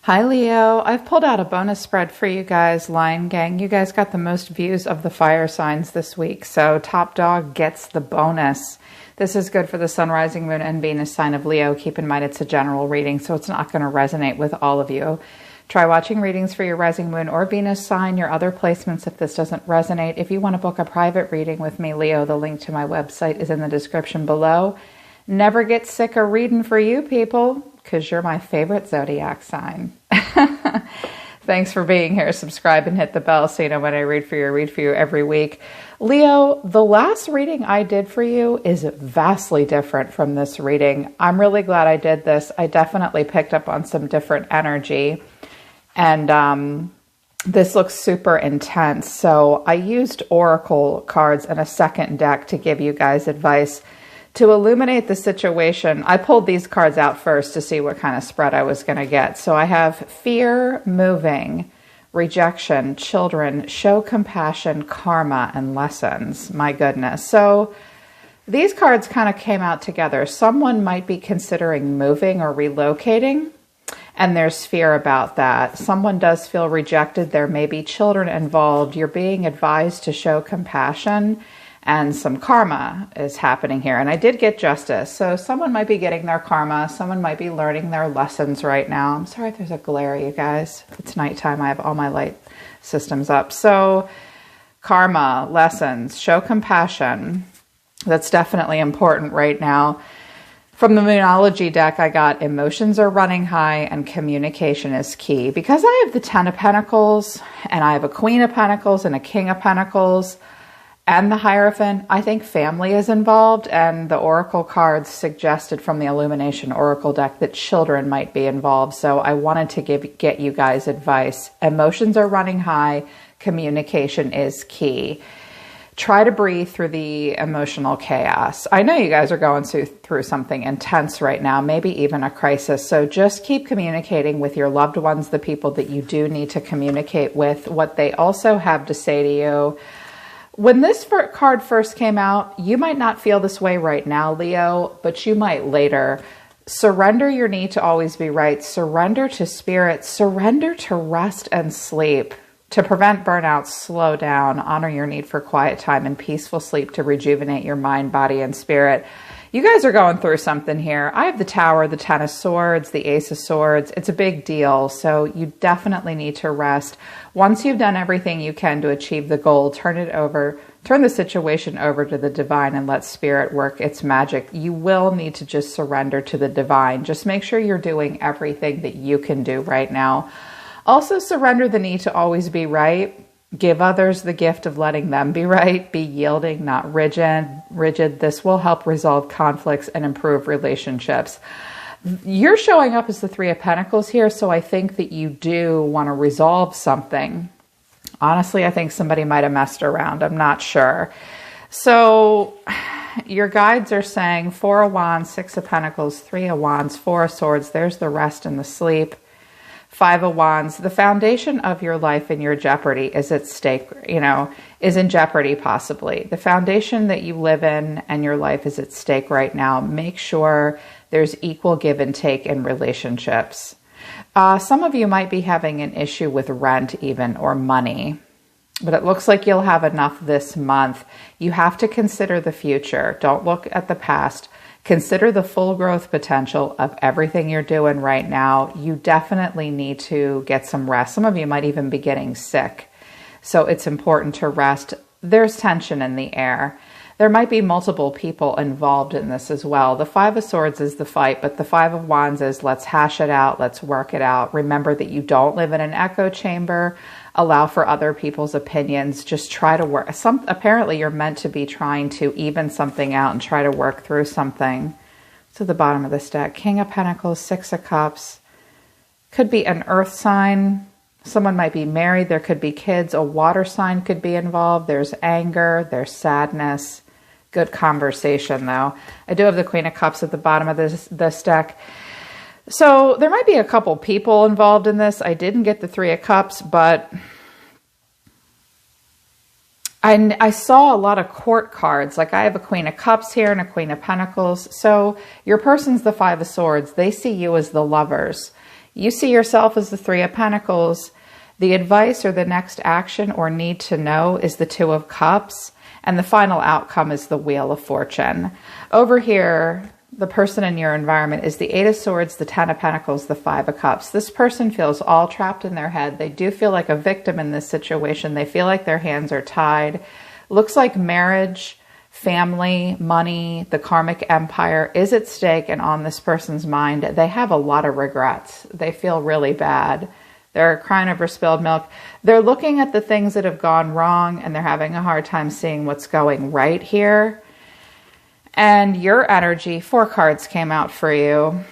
Hi Leo, I've pulled out a bonus spread for you guys, Lion Gang. You guys got the most views of the fire signs this week, so top dog gets the bonus. This is good for the Sun, Rising, Moon, and Venus sign of Leo. Keep in mind it's a general reading, so it's not going to resonate with all of you. Try watching readings for your Rising, Moon, or Venus sign, your other placements if this doesn't resonate. If you want to book a private reading with me, Leo, the link to my website is in the description below. Never get sick of reading for you people, because you're my favorite zodiac sign. Thanks for being here. Subscribe and hit the bell so you know when I read for you every week. Leo, the last reading I did for you is vastly different from this reading. I'm really glad I did this. I definitely picked up on some different energy, and this looks super intense. So I used oracle cards and a second deck to give you guys advice to illuminate the situation. I pulled these cards out first to see what kind of spread I was going to get. So I have fear, moving, rejection, children, show compassion, karma, and lessons. My goodness. So these cards kind of came out together. Someone might be considering moving or relocating, and there's fear about that. Someone does feel rejected. There may be children involved. You're being advised to show compassion, and some karma is happening here. And I did get justice. So someone might be getting their karma. Someone might be learning their lessons right now. I'm sorry if there's a glare, you guys. It's nighttime. I have all my light systems up. So karma, lessons, show compassion. That's definitely important right now. From the Moonology deck, I got emotions are running high and communication is key. Because I have the 10 of Pentacles and I have a Queen of Pentacles and a King of Pentacles, and the Hierophant, I think family is involved, and the oracle cards suggested from the Illumination Oracle deck that children might be involved. So I wanted to get you guys advice. Emotions are running high. Communication is key. Try to breathe through the emotional chaos. I know you guys are going through something intense right now, maybe even a crisis. So just keep communicating with your loved ones, the people that you do need to communicate with, what they also have to say to you. When this card first came out, you might not feel this way right now, Leo, but you might later. Surrender your need to always be right. Surrender to spirit. Surrender to rest and sleep. To prevent burnout, slow down. Honor your need for quiet time and peaceful sleep to rejuvenate your mind, body, and spirit. You guys are going through something here. I have the Tower, the Ten of Swords, the Ace of Swords. It's a big deal, so you definitely need to rest. Once you've done everything you can to achieve the goal, turn the situation over to the divine and let spirit work its magic. You will need to just surrender to the divine. Just make sure you're doing everything that you can do right now. Also, surrender the need to always be right. Give others the gift of letting them be right. Be yielding, not rigid. This will help resolve conflicts and improve relationships. You're showing up as the Three of Pentacles here, so I think that you do want to resolve something. Honestly, I think somebody might have messed around. I'm not sure. So your guides are saying Four of Wands, Six of Pentacles, Three of Wands, Four of Swords. There's the rest and the sleep. Five of Wands, the foundation of your life and your jeopardy is at stake, is in jeopardy possibly. The foundation that you live in and your life is at stake right now. Make sure there's equal give and take in relationships. Some of you might be having an issue with rent even, or money, but it looks like you'll have enough this month. You have to consider the future. Don't look at the past. Consider the full growth potential of everything you're doing right now. You definitely need to get some rest. Some of you might even be getting sick. So it's important to rest. There's tension in the air. There might be multiple people involved in this as well. The Five of Swords is the fight, but the Five of Wands is let's hash it out. Let's work it out. Remember that you don't live in an echo chamber. Allow for other people's opinions. Just try to work. Apparently you're meant to be trying to even something out and try to work through something. To the bottom of this deck, King of Pentacles, Six of Cups. Could be an earth sign. Someone might be married. There could be kids. A water sign could be involved. There's anger. There's sadness. Good conversation though. I do have the Queen of Cups at the bottom of this deck. So there might be a couple people involved in this. I didn't get the Three of Cups, but I saw a lot of court cards. Like I have a Queen of Cups here and a Queen of Pentacles. So your person's the Five of Swords. They see you as the lovers. You see yourself as the Three of Pentacles. The advice or the next action or need to know is the Two of Cups. And the final outcome is the Wheel of Fortune. Over here, the person in your environment is the Eight of Swords, the Ten of Pentacles, the Five of Cups. This person feels all trapped in their head. They do feel like a victim in this situation. They feel like their hands are tied. Looks like marriage, family, money, the karmic empire is at stake and on this person's mind. They have a lot of regrets. They feel really bad. They're crying over spilled milk. They're looking at the things that have gone wrong and they're having a hard time seeing what's going right here. And your energy, 4 cards came out for you.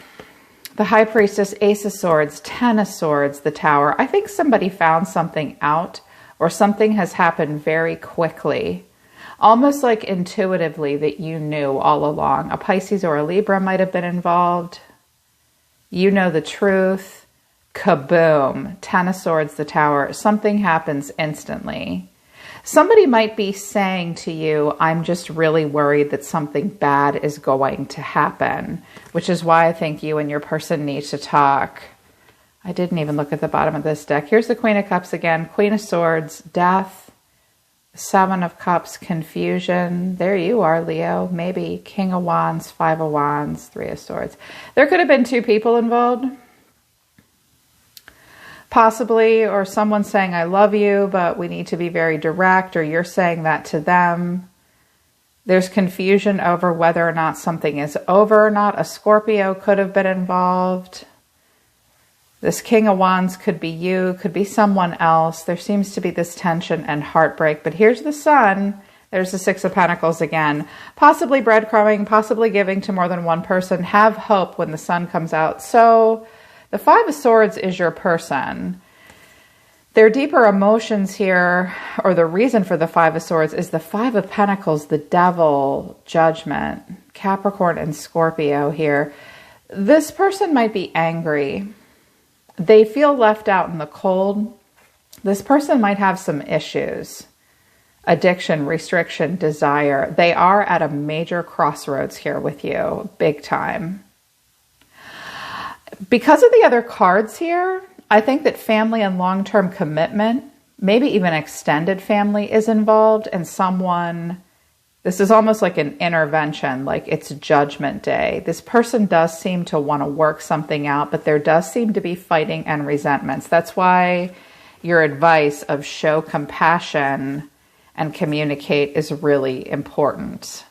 The High Priestess, Ace of Swords, Ten of Swords, the Tower. I think somebody found something out or something has happened very quickly. Almost like intuitively that you knew all along. A Pisces or a Libra might have been involved. You know the truth. Kaboom. Ten of Swords, the Tower. Something happens instantly. Somebody might be saying to you, I'm just really worried that something bad is going to happen, which is why I think you and your person need to talk. I didn't even look at the bottom of this deck. Here's the Queen of Cups again. Queen of Swords, death. Seven of Cups, confusion. There you are, Leo. Maybe King of Wands, Five of Wands, Three of Swords. There could have been 2 people involved. Possibly, or someone saying, I love you, but we need to be very direct, or you're saying that to them. There's confusion over whether or not something is over or not. A Scorpio could have been involved. This King of Wands could be you, could be someone else. There seems to be this tension and heartbreak, but here's the Sun. There's the Six of Pentacles again. Possibly breadcrumbing, possibly giving to more than one person. Have hope when the Sun comes out. So the Five of Swords is your person. Their deeper emotions here, or the reason for the Five of Swords, is the Five of Pentacles, the Devil, Judgment, Capricorn and Scorpio here. This person might be angry. They feel left out in the cold. This person might have some issues. Addiction, restriction, desire. They are at a major crossroads here with you, big time. Because of the other cards here, I think that family and long-term commitment, maybe even extended family, is involved, and someone, this is almost like an intervention, like it's Judgment Day. This person does seem to want to work something out, but there does seem to be fighting and resentments. That's why your advice of show compassion and communicate is really important.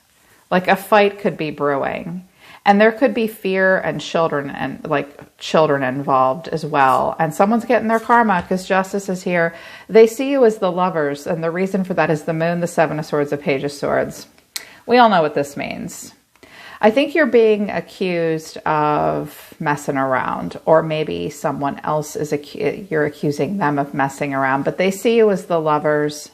Like a fight could be brewing. And there could be fear and children involved as well. And someone's getting their karma because justice is here. They see you as the lovers. And the reason for that is the Moon, the Seven of Swords, the Page of Swords. We all know what this means. I think you're being accused of messing around, or maybe someone else is you're accusing them of messing around, but they see you as the lovers.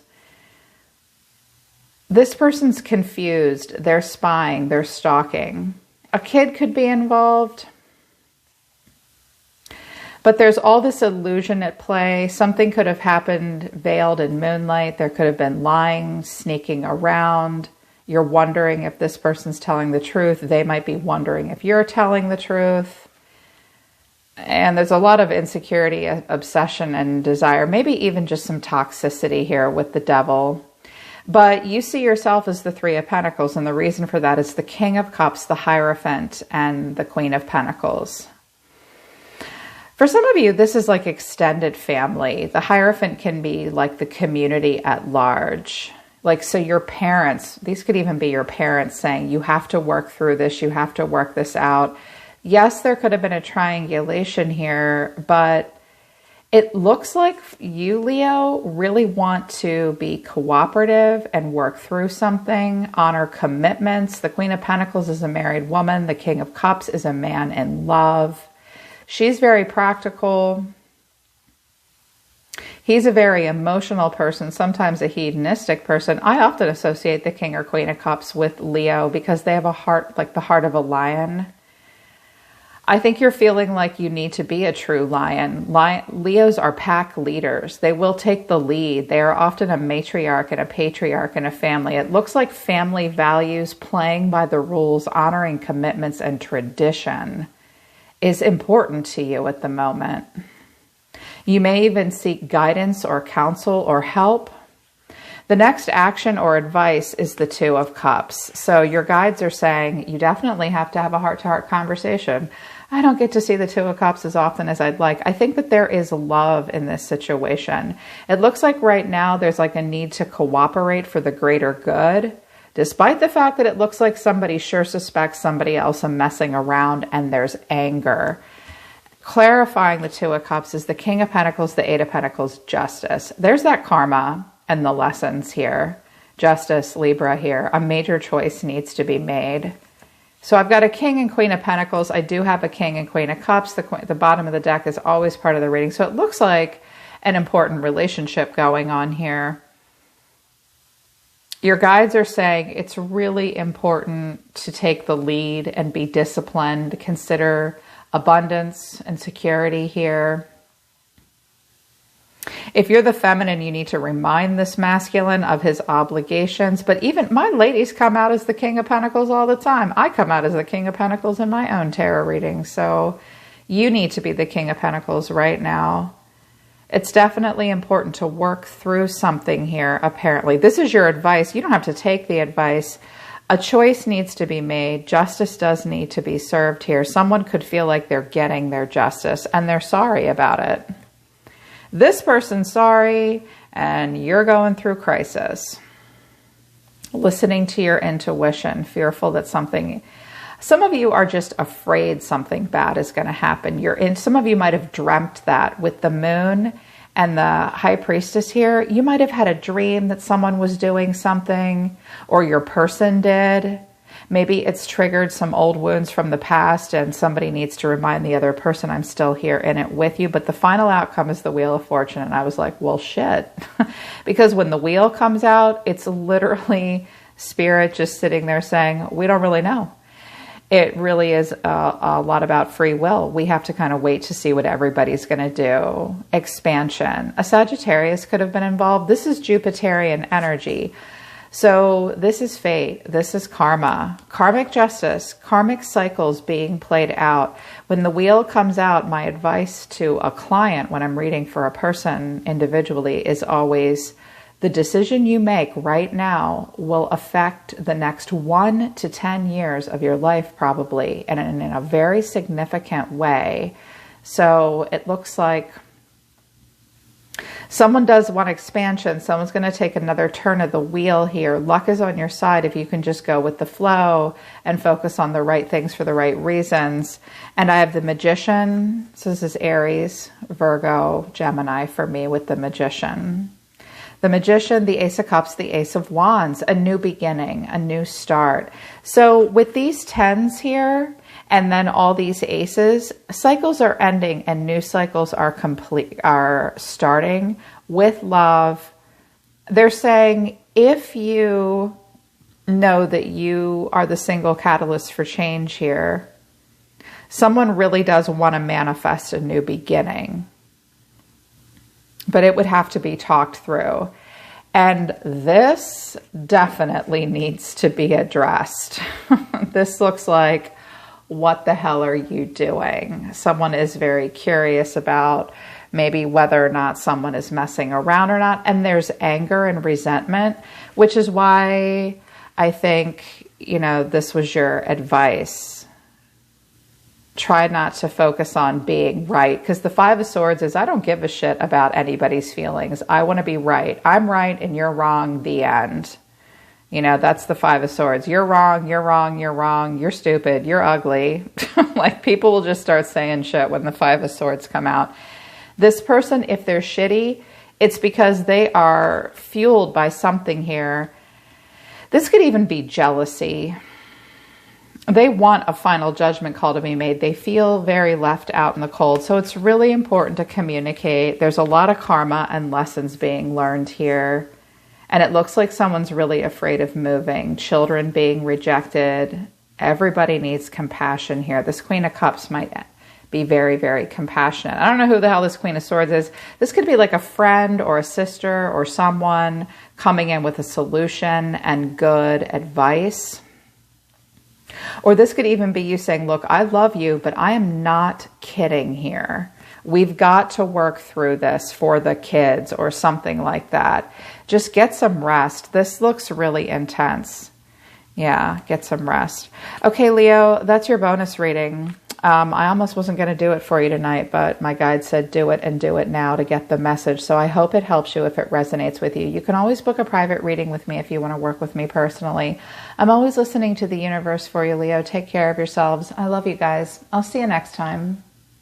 This person's confused. They're spying. They're stalking. A kid could be involved. But there's all this illusion at play. Something could have happened veiled in moonlight. There could have been lying, sneaking around. You're wondering if this person's telling the truth. They might be wondering if you're telling the truth. And there's a lot of insecurity, obsession, and desire. Maybe even just some toxicity here with the Devil. But you see yourself as the Three of Pentacles, and the reason for that is the King of Cups, the Hierophant, and the Queen of Pentacles. For some of you, this is like extended family. The Hierophant can be like the community at large. Like, so your parents, these could even be your parents saying, you have to work through this, you have to work this out. Yes, there could have been a triangulation here, but it looks like you, Leo, really want to be cooperative and work through something, honor commitments. The Queen of Pentacles is a married woman. The King of Cups is a man in love. She's very practical. He's a very emotional person, sometimes a hedonistic person. I often associate the King or Queen of Cups with Leo because they have a heart like the heart of a lion. I think you're feeling like you need to be a true lion. Leos are pack leaders. They will take the lead. They are often a matriarch and a patriarch in a family. It looks like family values, playing by the rules, honoring commitments and tradition is important to you at the moment. You may even seek guidance or counsel or help. The next action or advice is the Two of Cups. So your guides are saying you definitely have to have a heart-to-heart conversation. I don't get to see the Two of Cups as often as I'd like. I think that there is love in this situation. It looks like right now there's like a need to cooperate for the greater good, despite the fact that it looks like somebody sure suspects somebody else of messing around and there's anger. Clarifying the Two of Cups is the King of Pentacles, the Eight of Pentacles, Justice. There's that karma and the lessons here. Justice, Libra here. A major choice needs to be made. So I've got a King and Queen of Pentacles. I do have a King and Queen of Cups. The bottom of the deck is always part of the reading. So it looks like an important relationship going on here. Your guides are saying it's really important to take the lead and be disciplined. Consider abundance and security here. If you're the feminine, you need to remind this masculine of his obligations. But even my ladies come out as the King of Pentacles all the time. I come out as the King of Pentacles in my own tarot reading. So you need to be the King of Pentacles right now. It's definitely important to work through something here, apparently. This is your advice. You don't have to take the advice. A choice needs to be made. Justice does need to be served here. Someone could feel like they're getting their justice and they're sorry about it. This person's sorry and you're going through crisis. Listening to your intuition, fearful that something... Some of you are just afraid something bad is going to happen. Some of you might have dreamt that with the moon and the High Priestess here. You might have had a dream that someone was doing something, or your person did. Maybe it's triggered some old wounds from the past and somebody needs to remind the other person, I'm still here in it with you. But the final outcome is the Wheel of Fortune. And I was like, well, shit. Because when the wheel comes out, it's literally Spirit just sitting there saying, we don't really know. It really is a lot about free will. We have to kind of wait to see what everybody's going to do. Expansion. A Sagittarius could have been involved. This is Jupiterian energy. So this is fate. This is karma. Karmic justice. Karmic cycles being played out. When the wheel comes out, my advice to a client when I'm reading for a person individually is always, the decision you make right now will affect the next 1 to 10 years of your life probably, and in a very significant way. So it looks like someone does want expansion. Someone's going to take another turn of the wheel here. Luck is on your side if you can just go with the flow and focus on the right things for the right reasons. And I have the Magician. So this is Aries, Virgo, Gemini for me with the Magician. The Magician, the Ace of Cups, the Ace of Wands, a new beginning, a new start. So with these 10s here, and then all these aces, cycles are ending and new cycles are starting with love. They're saying if you know that you are the single catalyst for change here, someone really does want to manifest a new beginning. But it would have to be talked through. And this definitely needs to be addressed. This looks like, what the hell are you doing? Someone is very curious about maybe whether or not someone is messing around or not. And there's anger and resentment, which is why I think, this was your advice. Try not to focus on being right, because the Five of Swords is, I don't give a shit about anybody's feelings. I want to be right. I'm right and you're wrong, the end. That's the Five of Swords. You're wrong, you're wrong, you're wrong, you're stupid, you're ugly. Like, people will just start saying shit when the Five of Swords come out. This person, if they're shitty, it's because they are fueled by something here. This could even be jealousy. They want a final judgment call to be made. They feel very left out in the cold. So it's really important to communicate. There's a lot of karma and lessons being learned here. And it looks like someone's really afraid of moving. Children being rejected. Everybody needs compassion here. This Queen of Cups might be very, very compassionate. I don't know who the hell this Queen of Swords is. This could be like a friend or a sister or someone coming in with a solution and good advice. Or this could even be you saying, look, I love you, but I am not kidding here. We've got to work through this for the kids or something like that. Just get some rest. This looks really intense. Yeah, get some rest. Okay, Leo, that's your bonus reading. I almost wasn't going to do it for you tonight, but my guide said do it and do it now to get the message. So I hope it helps you if it resonates with you. You can always book a private reading with me if you want to work with me personally. I'm always listening to the universe for you, Leo. Take care of yourselves. I love you guys. I'll see you next time.